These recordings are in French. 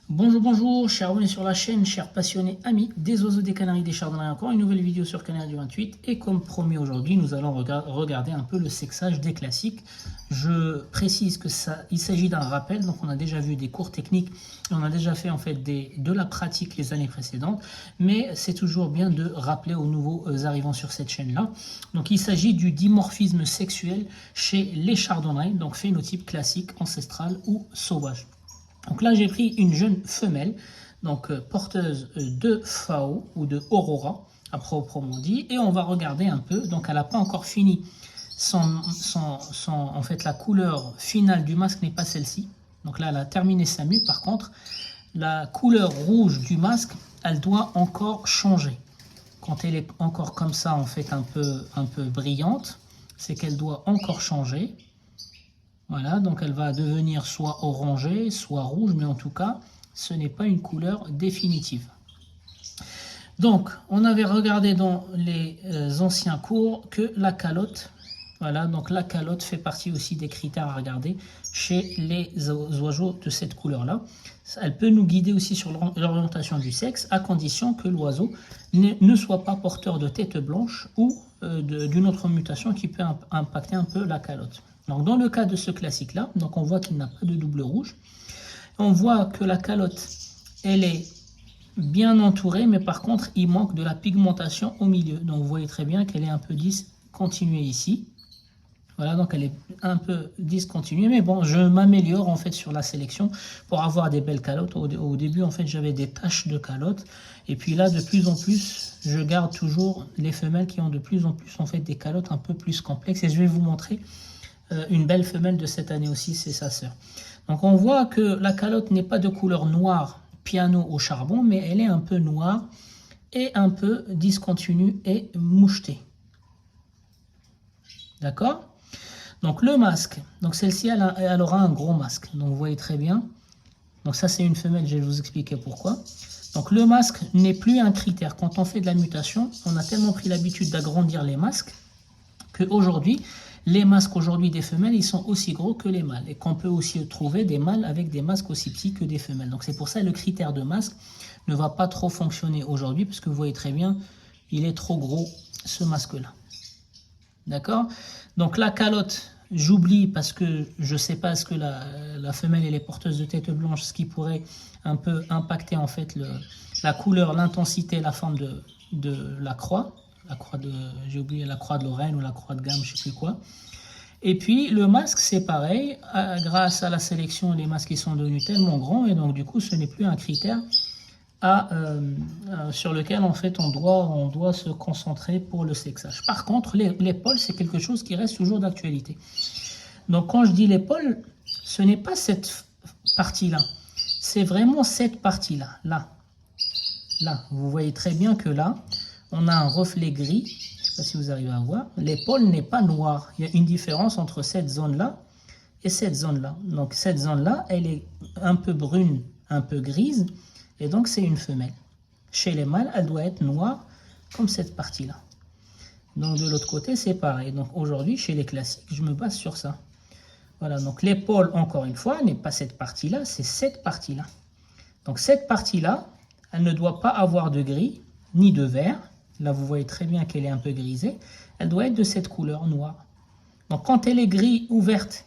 Bonjour, bonjour, chers abonnés sur la chaîne, chers passionnés amis des oiseaux des Canaries des Chardonnays, encore une nouvelle vidéo sur Canaries du 28. Et comme promis aujourd'hui, nous allons regarder un peu le sexage des classiques. Je précise que il s'agit d'un rappel, donc on a déjà vu des cours techniques, et on a déjà fait en fait de la pratique les années précédentes, mais c'est toujours bien de rappeler aux nouveaux arrivants sur cette chaîne-là. Donc il s'agit du dimorphisme sexuel chez les Chardonnays, donc phénotype classique, ancestral ou sauvage. Donc là, j'ai pris une jeune femelle, donc porteuse de FAO ou de Aurora, à proprement dit, et on va regarder un peu. Donc elle n'a pas encore fini en fait, la couleur finale du masque n'est pas celle-ci. Donc là, elle a terminé sa mue. Par contre, la couleur rouge du masque, elle doit encore changer. Quand elle est encore comme ça, en fait, un peu brillante, c'est qu'elle doit encore changer. Voilà, donc elle va devenir soit orangée, soit rouge, mais en tout cas, ce n'est pas une couleur définitive. Donc, on avait regardé dans les anciens cours que la calotte, voilà, donc la calotte fait partie aussi des critères à regarder chez les oiseaux de cette couleur-là. Elle peut nous guider aussi sur l'orientation du sexe, à condition que l'oiseau ne soit pas porteur de tête blanche ou d'une autre mutation qui peut impacter un peu la calotte. Donc dans le cas de ce classique-là, donc on voit qu'il n'a pas de double rouge. On voit que la calotte, elle est bien entourée, mais par contre, il manque de la pigmentation au milieu. Donc vous voyez très bien qu'elle est un peu discontinuée ici. Voilà, donc elle est un peu discontinuée, mais bon, je m'améliore en fait sur la sélection pour avoir des belles calottes. Au début, en fait, j'avais des taches de calottes, et puis là, de plus en plus, je garde toujours les femelles qui ont de plus en plus en fait des calottes un peu plus complexes, et je vais vous montrer une belle femelle de cette année aussi, c'est sa sœur. Donc on voit que la calotte n'est pas de couleur noire piano au charbon, mais elle est un peu noire et un peu discontinue et mouchetée. D'accord? Donc le masque, donc celle-ci elle aura un gros masque, donc vous voyez très bien. Donc ça c'est une femelle, je vais vous expliquer pourquoi. Donc le masque n'est plus un critère. Quand on fait de la mutation, on a tellement pris l'habitude d'agrandir les masques qu'aujourd'hui, les masques aujourd'hui des femelles, ils sont aussi gros que les mâles. Et qu'on peut aussi trouver des mâles avec des masques aussi petits que des femelles. Donc c'est pour ça que le critère de masque ne va pas trop fonctionner aujourd'hui, parce que vous voyez très bien, il est trop gros ce masque-là. D'accord? Donc la calotte, j'oublie parce que je ne sais pas ce que la femelle elle est porteuse de tête blanche, ce qui pourrait un peu impacter en fait la couleur, l'intensité, la forme de la croix. J'ai oublié la croix de Lorraine ou la croix de gamme, je ne sais plus quoi. Et puis le masque c'est pareil, grâce à la sélection, les masques ils sont devenus tellement grands, et donc du coup ce n'est plus un critère sur lequel en fait on doit se concentrer pour le sexage. Par contre l'épaule c'est quelque chose qui reste toujours d'actualité. Donc quand je dis l'épaule, ce n'est pas cette partie là, c'est vraiment cette partie là, vous voyez très bien que là on a un reflet gris, je ne sais pas si vous arrivez à voir, l'épaule n'est pas noire, il y a une différence entre cette zone-là et cette zone-là. Donc cette zone-là, elle est un peu brune, un peu grise, et donc c'est une femelle. Chez les mâles, elle doit être noire, comme cette partie-là. Donc de l'autre côté, c'est pareil. Donc aujourd'hui, chez les classiques, je me base sur ça. Voilà, donc l'épaule, encore une fois, n'est pas cette partie-là, c'est cette partie-là. Donc cette partie-là, elle ne doit pas avoir de gris, ni de vert. Là, vous voyez très bien qu'elle est un peu grisée. Elle doit être de cette couleur noire. Donc, quand elle est gris ou verte,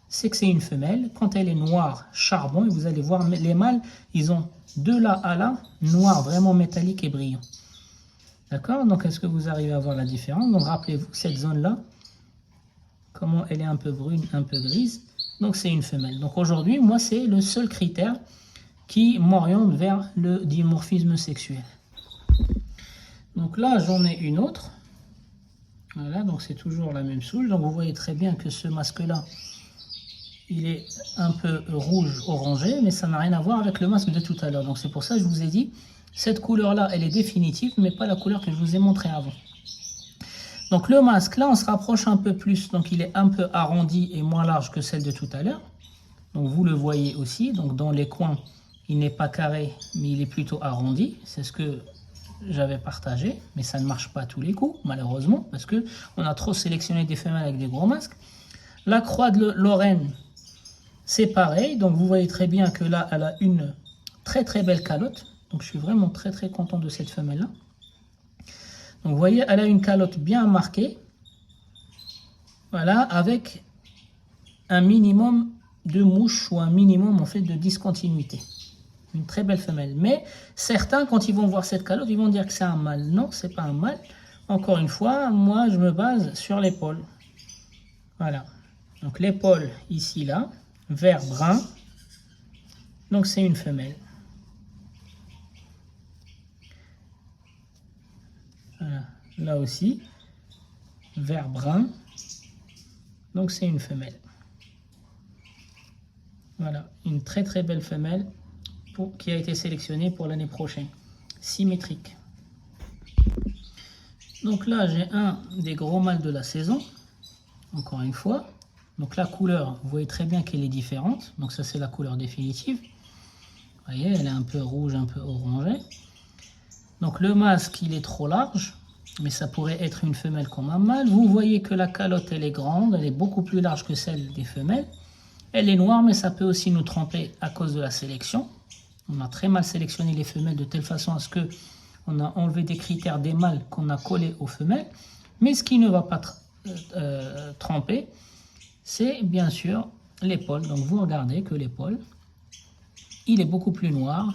c'est que c'est une femelle. Quand elle est noire, charbon, et vous allez voir, les mâles, ils ont de là à là, noir, vraiment métallique et brillant. D'accord? Donc, est-ce que vous arrivez à voir la différence? Donc, rappelez-vous, cette zone-là, comment elle est un peu brune, un peu grise. Donc, c'est une femelle. Donc, aujourd'hui, moi, c'est le seul critère qui m'oriente vers le dimorphisme sexuel. Donc là, j'en ai une autre. Voilà, donc c'est toujours la même souche. Donc vous voyez très bien que ce masque-là, il est un peu rouge orangé, mais ça n'a rien à voir avec le masque de tout à l'heure. Donc c'est pour ça que je vous ai dit, cette couleur-là, elle est définitive, mais pas la couleur que je vous ai montré avant. Donc le masque, là, on se rapproche un peu plus. Donc il est un peu arrondi et moins large que celle de tout à l'heure. Donc vous le voyez aussi. Donc dans les coins, il n'est pas carré, mais il est plutôt arrondi. C'est ce que j'avais partagé, mais ça ne marche pas à tous les coups, malheureusement, parce que on a trop sélectionné des femelles avec des gros masques. La croix de Lorraine, c'est pareil, donc vous voyez très bien que là, elle a une Très très belle calotte. Donc je suis vraiment très très content de cette femelle-là. Donc vous voyez, elle a une calotte bien marquée. Voilà, avec un minimum de mouches ou un minimum en fait de discontinuité. Une très belle femelle. Mais certains, quand ils vont voir cette calotte, ils vont dire que c'est un mâle. Non, c'est pas un mâle. Encore une fois, moi je me base sur l'épaule. Voilà. Donc l'épaule ici là, vert brun. Donc c'est une femelle. Voilà. Là aussi, vert brun. Donc c'est une femelle. Voilà, une très très belle femelle qui a été sélectionnée pour l'année prochaine. Symétrique. Donc là, j'ai un des gros mâles de la saison. Encore une fois. Donc la couleur, vous voyez très bien qu'elle est différente. Donc ça, c'est la couleur définitive. Vous voyez, elle est un peu rouge, un peu orangée. Donc le masque, il est trop large. Mais ça pourrait être une femelle comme un mâle. Vous voyez que la calotte, elle est grande. Elle est beaucoup plus large que celle des femelles. Elle est noire, mais ça peut aussi nous tromper à cause de la sélection. On a très mal sélectionné les femelles de telle façon à ce que on a enlevé des critères des mâles qu'on a collés aux femelles. Mais ce qui ne va pas tromper, c'est bien sûr l'épaule. Donc vous regardez que l'épaule, il est beaucoup plus noir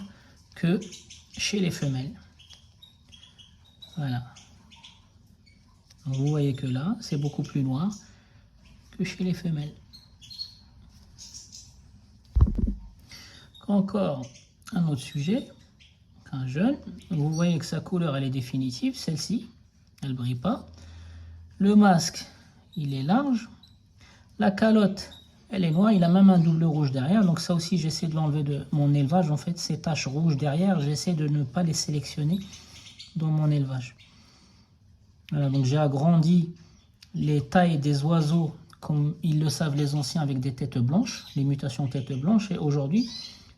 que chez les femelles. Voilà. Donc vous voyez que là, c'est beaucoup plus noir que chez les femelles. Encore un autre sujet, un jeune. Vous voyez que sa couleur, elle est définitive, celle-ci, elle ne brille pas. Le masque, il est large. La calotte, elle est noire, il a même un double rouge derrière. Donc ça aussi, j'essaie de l'enlever de mon élevage. En fait, ces taches rouges derrière, j'essaie de ne pas les sélectionner dans mon élevage. Voilà, donc j'ai agrandi les tailles des oiseaux, comme ils le savent les anciens, avec des têtes blanches, les mutations tête blanche. Et aujourd'hui,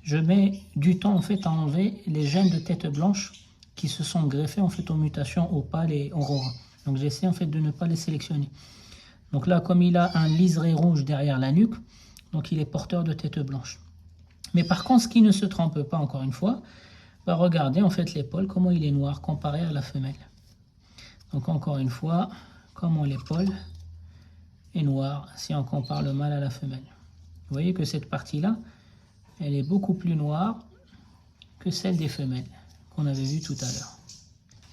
je mets du temps en fait à enlever les gènes de tête blanche qui se sont greffés en fait aux mutations opale et aurora. Donc j'essaie en fait de ne pas les sélectionner. Donc là, comme il a un liseré rouge derrière la nuque, donc il est porteur de tête blanche. Mais par contre, ce qui ne se trompe pas, encore une fois, va regarder en fait l'épaule, comment il est noir comparé à la femelle. Donc encore une fois, comment l'épaule est noire si on compare le mâle à la femelle. Vous voyez que cette partie-là, elle est beaucoup plus noire que celle des femelles qu'on avait vu tout à l'heure.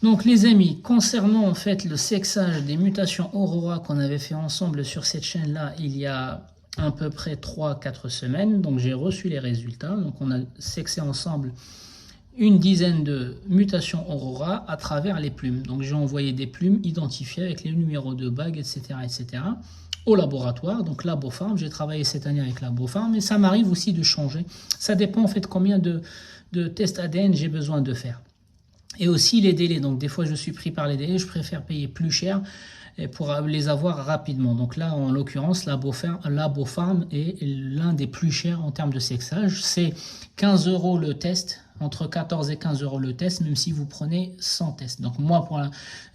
Donc les amis, concernant en fait le sexage des mutations Aurora qu'on avait fait ensemble sur cette chaîne-là il y a à peu près 3-4 semaines, donc j'ai reçu les résultats. Donc on a sexé ensemble une dizaine de mutations Aurora à travers les plumes. Donc j'ai envoyé des plumes identifiées avec les numéros de bague, etc., etc., au laboratoire, donc Labofarm. J'ai travaillé cette année avec Labofarm, mais ça m'arrive aussi de changer. Ça dépend en fait combien de tests ADN j'ai besoin de faire. Et aussi les délais. Donc des fois je suis pris par les délais, je préfère payer plus cher pour les avoir rapidement. Donc là, en l'occurrence, Labofarm est l'un des plus chers en termes de sexage. C'est 15 € le test, entre 14 et 15 € le test, même si vous prenez 100 tests. Donc moi, pour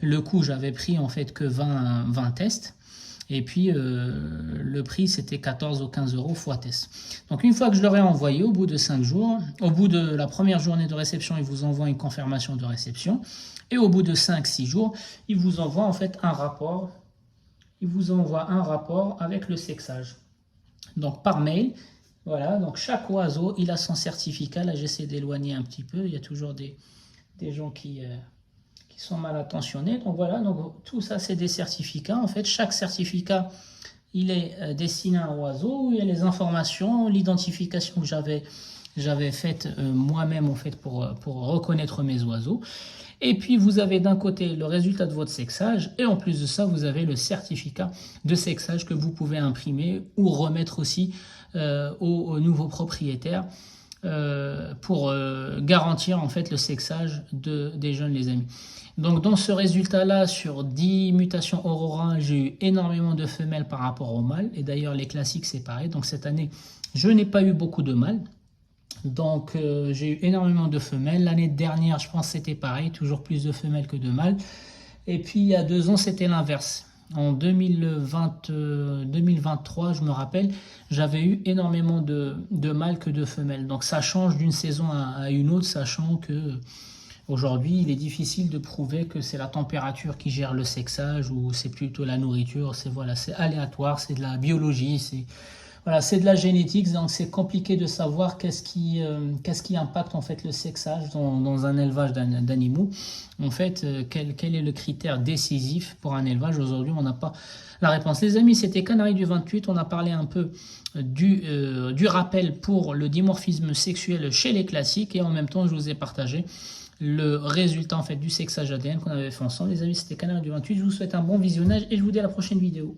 le coup, j'avais pris en fait que 20 tests. Et puis, le prix, c'était 14 ou 15 € fois test. Donc, une fois que je leur ai envoyé, au bout de 5 jours, au bout de la première journée de réception, ils vous envoient une confirmation de réception. Et au bout de 5-6 jours, ils vous envoient en fait un rapport. Ils vous envoient un rapport avec le sexage. Donc, par mail. Voilà, donc chaque oiseau, il a son certificat. Là, j'essaie d'éloigner un petit peu. Il y a toujours des gens qui sont mal attentionnés. Donc voilà, donc tout ça c'est des certificats. En fait, chaque certificat, il est destiné à un oiseau. Il y a les informations, l'identification que j'avais faite moi-même en fait pour reconnaître mes oiseaux. Et puis vous avez d'un côté le résultat de votre sexage et en plus de ça, vous avez le certificat de sexage que vous pouvez imprimer ou remettre aussi aux nouveaux propriétaires. Pour garantir en fait le sexage des jeunes, les amis. Donc dans ce résultat-là, sur 10 mutations Aurora, j'ai eu énormément de femelles par rapport aux mâles. Et d'ailleurs, les classiques, c'est pareil. Donc cette année, je n'ai pas eu beaucoup de mâles. Donc j'ai eu énormément de femelles. L'année dernière, je pense que c'était pareil. Toujours plus de femelles que de mâles. Et puis il y a 2 ans, c'était l'inverse. En 2023, je me rappelle, j'avais eu énormément de mâles que de femelles. Donc ça change d'une saison à une autre, sachant que aujourd'hui, il est difficile de prouver que c'est la température qui gère le sexage ou c'est plutôt la nourriture. C'est voilà, c'est aléatoire, c'est de la biologie, c'est voilà, c'est de la génétique. Donc c'est compliqué de savoir qu'est-ce qui impacte en fait le sexage dans un élevage d'animaux. En fait, quel est le critère décisif pour un élevage? Aujourd'hui, on n'a pas la réponse. Les amis, c'était Canaries du 28. On a parlé un peu du rappel pour le dimorphisme sexuel chez les classiques et en même temps, je vous ai partagé le résultat en fait du sexage ADN qu'on avait fait ensemble. Les amis, c'était Canal du 28. Je vous souhaite un bon visionnage et je vous dis à la prochaine vidéo.